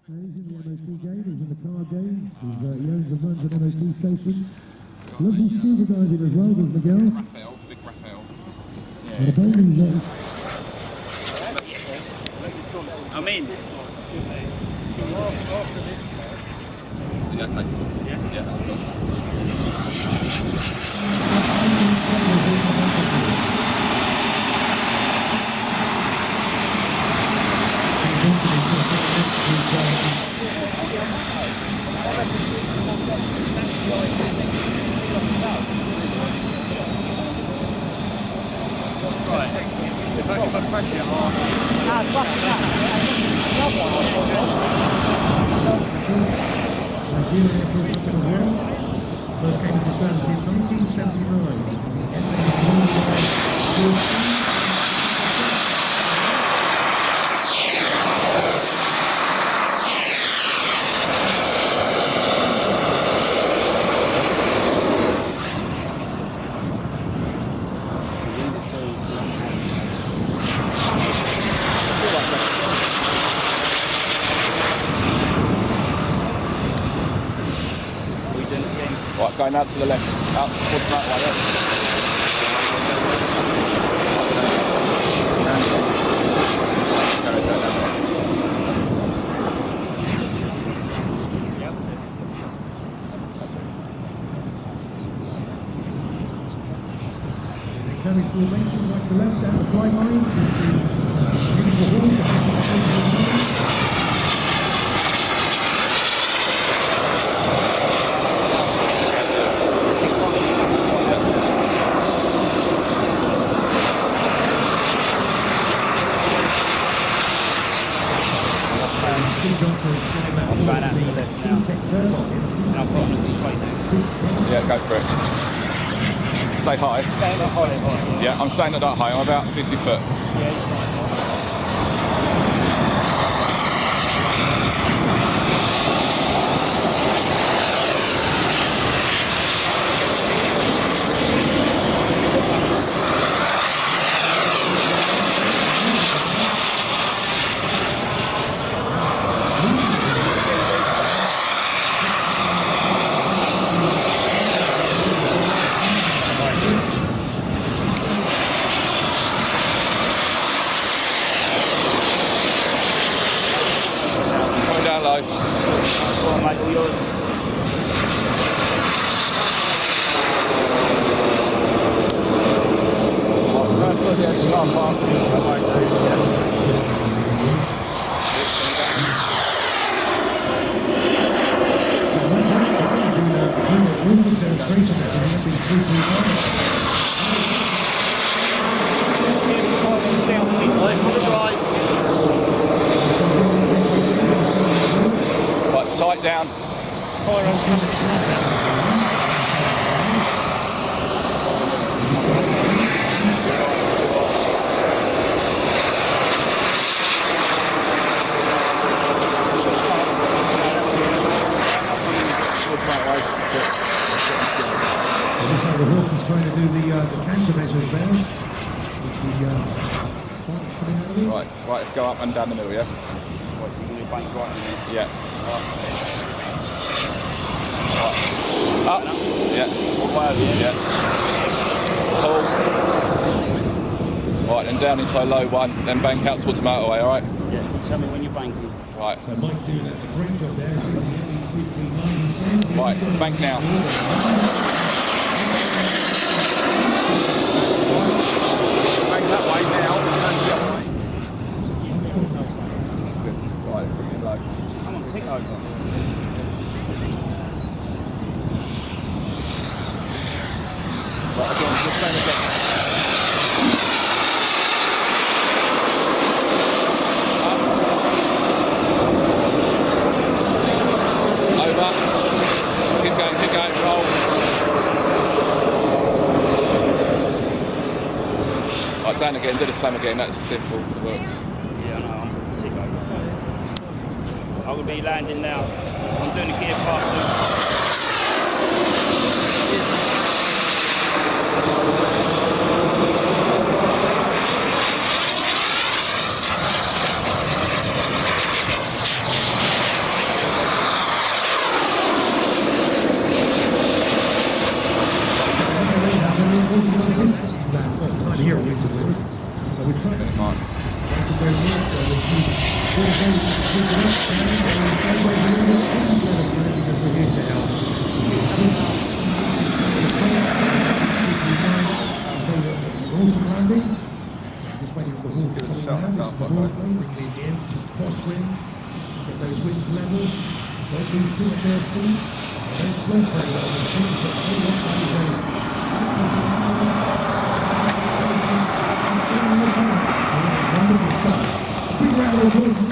He's in the MOT game, he's in the car game, he owns and runs an MOT station. Loves his scuba diving as well, does Miguel? Raphael, big Raphael. Yeah. The bowling's I'm in. Yeah, okay. Yeah, that's good. Right. If I press it hard. First case of the first in 1979. Right, going out to the left, out towards that way, Carry formation right to left down the fly line. You can see beautiful walls. Yeah, go for it. Stay high. Staying at high. Yeah, I'm staying at that high. I'm about 50 foot. Yeah, Right, sight down. The Hawk is trying to do the countermeasures there. Right, let's go up and down the middle, yeah? Right, so you're going to bank right in there. Yeah. Right. Up. Yeah. Yeah. Pull. Right, then down into a low one, then bank out towards the motorway, alright? Yeah, tell me when you're banking. Right. So Mike doing a great job there. As soon as he hit me 339. Right, bank now. Bank that way now, and the other way. Good. Right, bring it low. Come on, tick over. Right, again, just turn again. Over. Keep going, roll. Right, down again, do the same again, that's simple, it works. Yeah, no, I'm going to tick over. I will be landing now. I'm doing a gear pass loop. Crosswind, get those winds level, don't lose too carefully, don't flow very well with things that pull up by the way. Big round of applause.